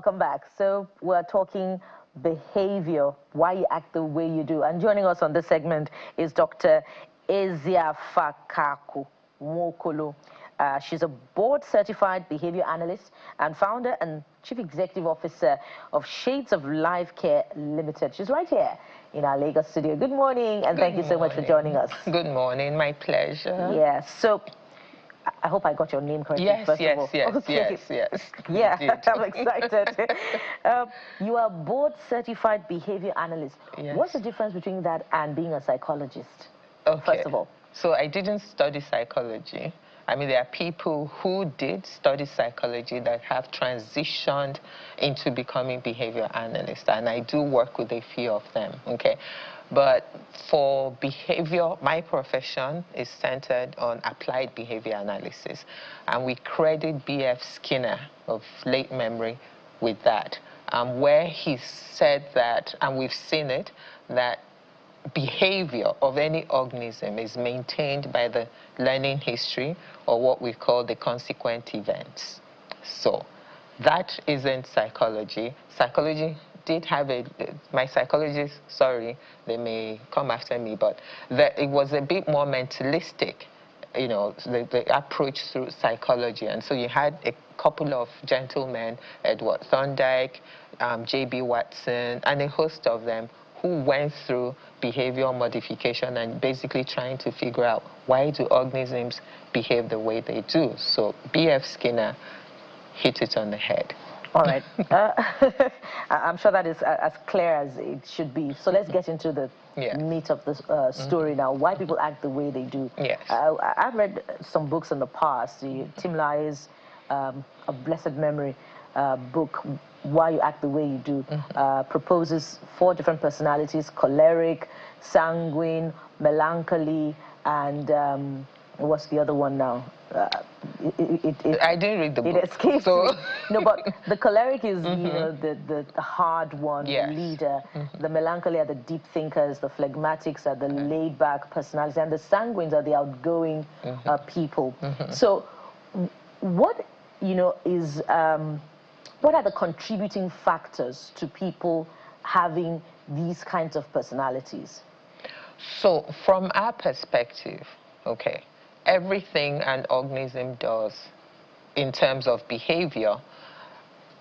Welcome back. So we're talking behavior, why you act the way you do. And joining us on this segment is Dr. Eziafakaku Mwokolo. She's a board-certified behavior analyst and founder and chief executive officer of Shades of Life Care Limited. She's right here in our Lagos studio. Good morning, and thank you so much for joining us. Good morning, my pleasure. Yeah, so I hope I got your name correctly, first of all. Yes. Yeah, I'm excited. You are board-certified behavior analyst. Yes. What's the difference between that and being a psychologist, first of all? So I didn't study psychology. I mean, there are people who did study psychology that have transitioned into becoming behavior analysts, and I do work with a few of them, okay? But for behavior, my profession is centered on applied behavior analysis, and we credit B.F. Skinner of late memory with that, where he said that, and we've seen it, that behavior of any organism is maintained by the learning history, or what we call the consequent events. So that isn't psychology. Psychology did have my psychologists, sorry, they may come after me, but it was a bit more mentalistic, you know, the approach through psychology. And so you had a couple of gentlemen, Edward Thorndike, J.B. Watson, and a host of them, who went through behavioral modification and basically trying to figure out why do organisms behave the way they do. So B.F. Skinner hit it on the head. All right. I'm sure that is as clear as it should be. So let's get into the meat of the story now, why people act the way they do. Yes. I've read some books in the past. Tim Ly's A Blessed Memory book, Why You Act the Way You Do, proposes 4 different personalities: choleric, sanguine, melancholy, and what's the other one now? I didn't read the book. It escapes me. No, but the choleric is, you know, the hard one, the leader. The melancholy are the deep thinkers. The phlegmatics are the laid-back personalities, and the sanguines are the outgoing people. So, what, you know, is what are the contributing factors to people having these kinds of personalities? So, from our perspective, okay, everything an organism does in terms of behavior,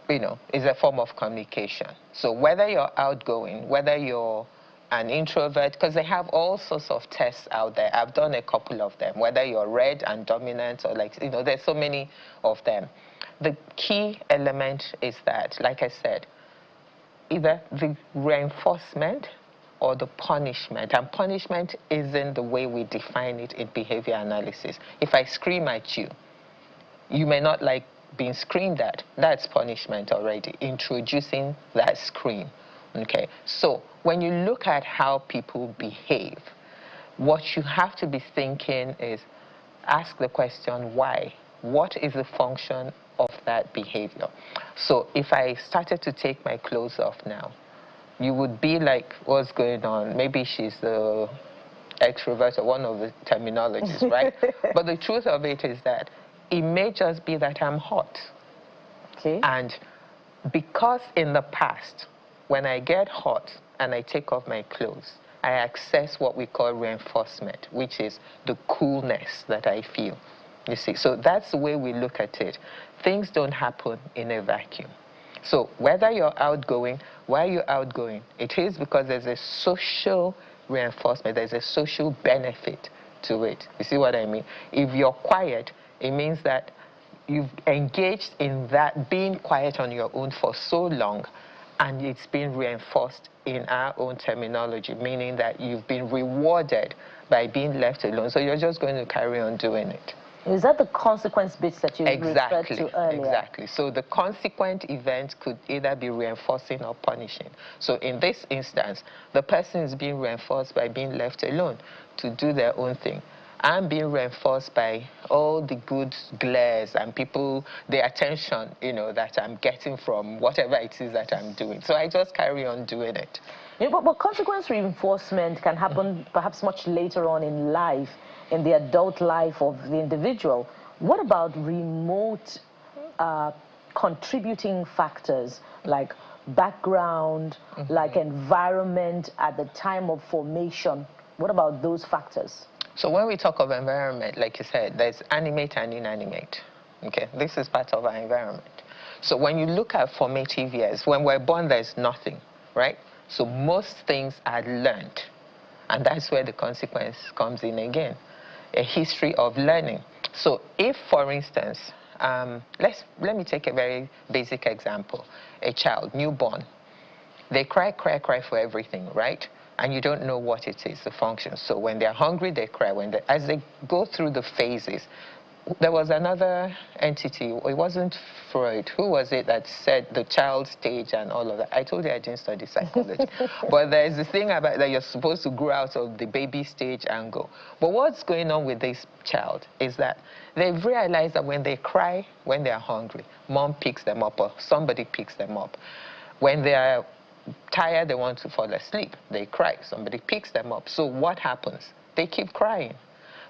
you know, is a form of communication. So whether you're outgoing, whether you're an introvert, because they have all sorts of tests out there. I've done a couple of them, whether you're red and dominant, or, like, you know, there's so many of them. The key element is that, like I said, either the reinforcement or the punishment. And punishment isn't the way we define it in behavior analysis. If I scream at you, you may not like being screamed at. That's punishment already, introducing that scream. Okay, so when you look at how people behave, what you have to be thinking is, ask the question, why? What is the function of that behavior? So if I started to take my clothes off now, you would be like, what's going on? Maybe she's the extrovert, or one of the terminologies, right? But the truth of it is that it may just be that I'm hot. Okay. And because in the past, when I get hot and I take off my clothes, I access what we call reinforcement, which is the coolness that I feel. You see, so that's the way we look at it. Things don't happen in a vacuum. So whether you're outgoing, why you're outgoing, it is because there's a social reinforcement, there's a social benefit to it. You see what I mean? If you're quiet, it means that you've engaged in that being quiet on your own for so long, and it's been reinforced in our own terminology, meaning that you've been rewarded by being left alone. So you're just going to carry on doing it. Is that the consequence bits that you referred to earlier? Exactly. So the consequent event could either be reinforcing or punishing. So in this instance, the person is being reinforced by being left alone to do their own thing. I'm being reinforced by all the good glares and people, the attention, you know, that I'm getting from whatever it is that I'm doing. So I just carry on doing it. Yeah, but consequence reinforcement can happen perhaps much later on in life, in the adult life of the individual. What about remote contributing factors like background, like environment at the time of formation? What about those factors? So when we talk of environment, like you said, there's animate and inanimate. Okay, this is part of our environment. So when you look at formative years, when we're born, there's nothing, right? So most things are learned. And that's where the consequence comes in again, a history of learning. So if, for instance, let me take a very basic example. A child, newborn, they cry for everything, right? And you don't know what it is, the function. So when they're hungry, they cry. As they go through the phases, there was another entity, it wasn't Freud, who was it that said the child stage and all of that? I told you I didn't study psychology. But there's the thing about that you're supposed to grow out of the baby stage and go. But what's going on with this child is that they've realized that when they cry, when they're hungry, mom picks them up or somebody picks them up. When they're tired, they want to fall asleep, they cry, somebody picks them up. So what happens? They keep crying.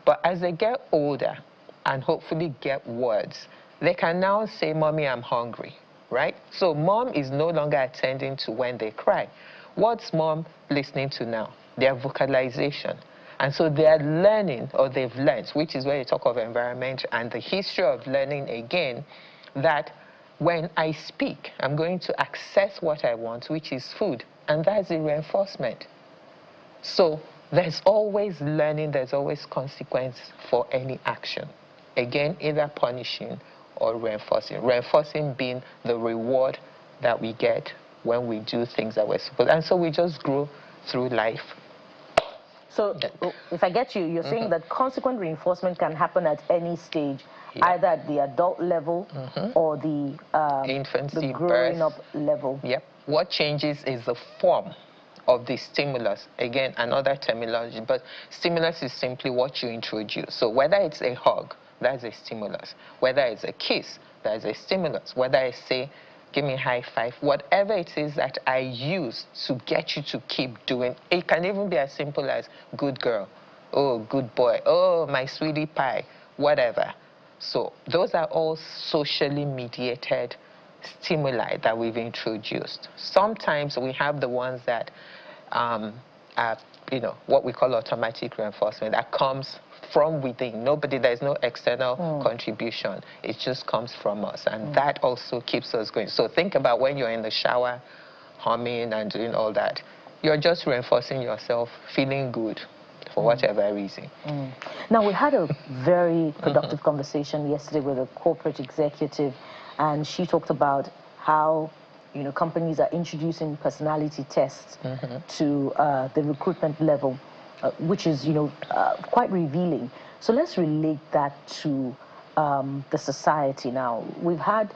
But as they get older, and hopefully get words, they can now say, Mommy, I'm hungry, right? So mom is no longer attending to when they cry. What's mom listening to now? Their vocalization. And so they're learning, or they've learned, which is where you talk of environment and the history of learning again, that when I speak, I'm going to access what I want, which is food. And that's the reinforcement. So there's always learning, there's always consequence for any action. Again, either punishing or reinforcing. Reinforcing being the reward that we get when we do things that we're supposed to. And so we just grow through life. So if I get you, you're saying that consequent reinforcement can happen at any stage, either at the adult level or the infancy, the growing birth. up level. Yep. What changes is the form of the stimulus. Again, another terminology, but stimulus is simply what you introduce. So whether it's a hug, that's a stimulus. Whether it's a kiss, that's a stimulus. Whether I say, give me a high five, whatever it is that I use to get you to keep doing, it can even be as simple as good girl, oh, good boy, oh, my sweetie pie, whatever. So those are all socially mediated stimuli that we've introduced. Sometimes we have the ones that are, what we call automatic reinforcement, that comes from within. There's no external contribution. It just comes from us, and that also keeps us going. So think about when you're in the shower, humming and doing all that. You're just reinforcing yourself, feeling good for whatever reason. Now, we had a very productive conversation yesterday with a corporate executive, and she talked about how companies are introducing personality tests to the recruitment level, which is quite revealing. So let's relate that to the society now. We've had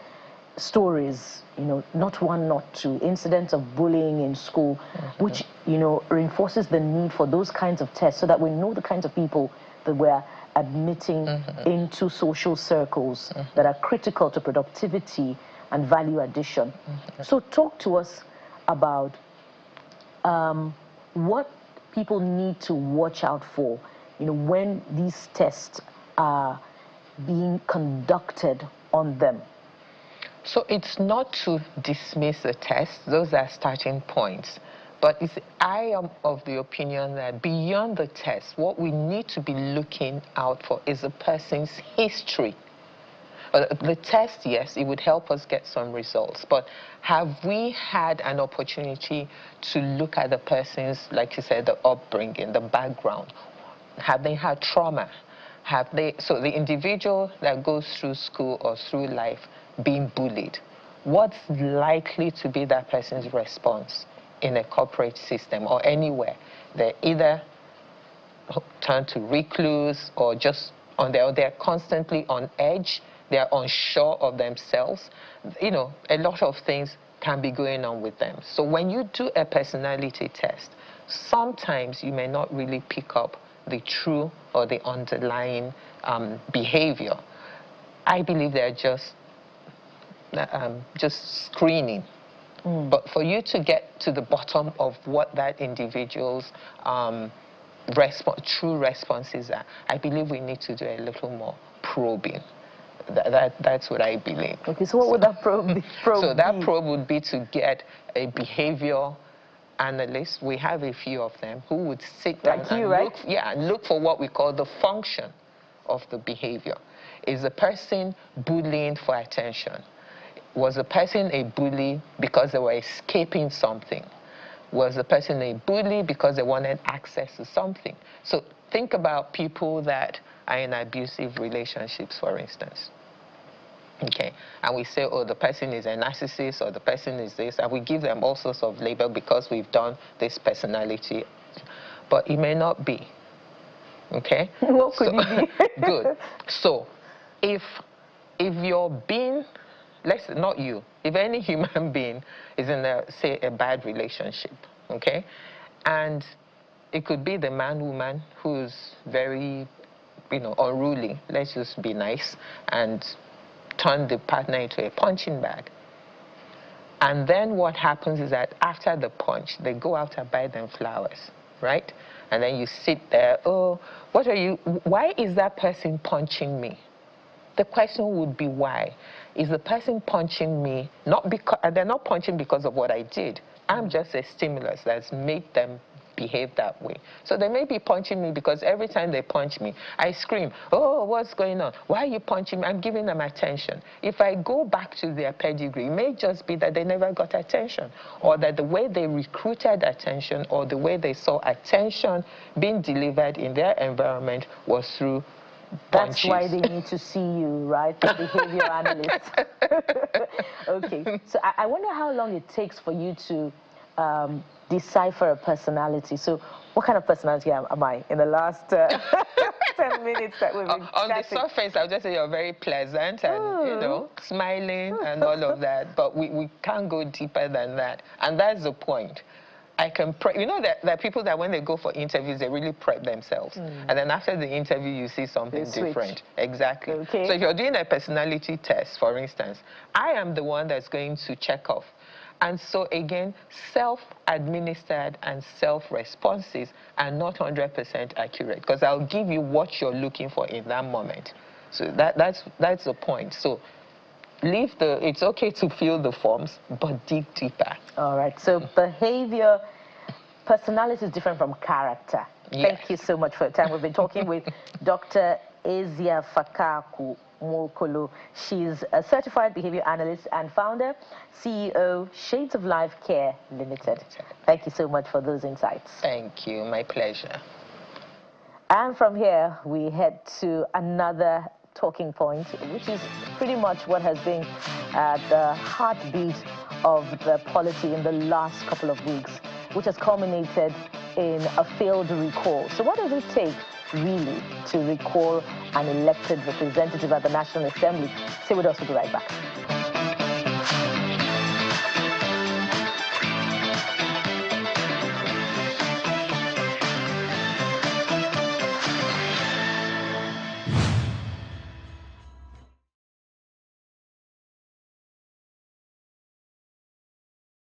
stories, not one, not two, incidents of bullying in school, which reinforces the need for those kinds of tests so that we know the kinds of people that we're admitting into social circles that are critical to productivity and value addition. So talk to us about what people need to watch out for, when these tests are being conducted on them. So it's not to dismiss the test. Those are starting points. But I am of the opinion that beyond the test, what we need to be looking out for is a person's history. The test, yes, it would help us get some results. But have we had an opportunity to look at the person's, like you said, the upbringing, the background? Have they had trauma? So the individual that goes through school or through life being bullied, what's likely to be that person's response in a corporate system or anywhere? They either turn to recluse or just they're constantly on edge, they're unsure of themselves. A lot of things can be going on with them. So when you do a personality test, sometimes you may not really pick up the true or the underlying behavior. I believe they're just screening. But for you to get to the bottom of what that individual's true responses are, I believe we need to do a little more probing. That's what I believe. Okay, so what would that probe be? So that probe would be to get a behavior analyst. We have a few of them who would sit down and look for what we call the function of the behavior. Is the person bullying for attention? Was the person a bully because they were escaping something? Was the person a bully because they wanted access to something? So think about people that are in abusive relationships, for instance. Okay, and we say, oh, the person is a narcissist, or the person is this, and we give them all sorts of label because we've done this personality, but it may not be. Okay. What could it be? Good. So, if you're being, not you, if any human being is in say a bad relationship, okay, and it could be the woman who's very, unruly. Let's just be nice and turn the partner into a punching bag. And then what happens is that after the punch, they go out and buy them flowers, right? And then you sit there, oh, why is that person punching me? The question would be why. Is the person punching me, they're not punching because of what I did. I'm just a stimulus that's made them behave that way. So they may be punching me because every time they punch me, I scream, oh, what's going on? Why are you punching me? I'm giving them attention. If I go back to their pedigree, it may just be that they never got attention, or that the way they recruited attention, or the way they saw attention being delivered in their environment was through punches. That's why they need to see you, right? The behavior analyst. Okay, so I wonder how long it takes for you to decipher a personality. So what kind of personality am I in the last 10 minutes that we've been on chatting? The surface, I'll just say you're very pleasant and, smiling and all of that, but we can't go deeper than that. And that's the point. I can prep. You know that there are people that when they go for interviews, they really prep themselves. And then after the interview, you see something different. Exactly. Okay. So if you're doing a personality test, for instance, I am the one that's going to check off. And so, again, self-administered and self-responses are not 100% accurate, because I'll give you what you're looking for in that moment. So that's the point. So it's okay to fill the forms, but dig deeper. All right. So personality is different from character. Yes. Thank you so much for your time. We've been talking with Dr. Ezia Fakaku Mokolo. She's a certified behavior analyst and founder, CEO, Shades of Life Care Limited. Thank you so much for those insights. Thank you. My pleasure. And from here, we head to another talking point, which is pretty much what has been the heartbeat of the polity in the last couple of weeks, which has culminated in a failed recall. So what does it take, really, to recall an elected representative at the National Assembly? Stay with us, we'll be right back.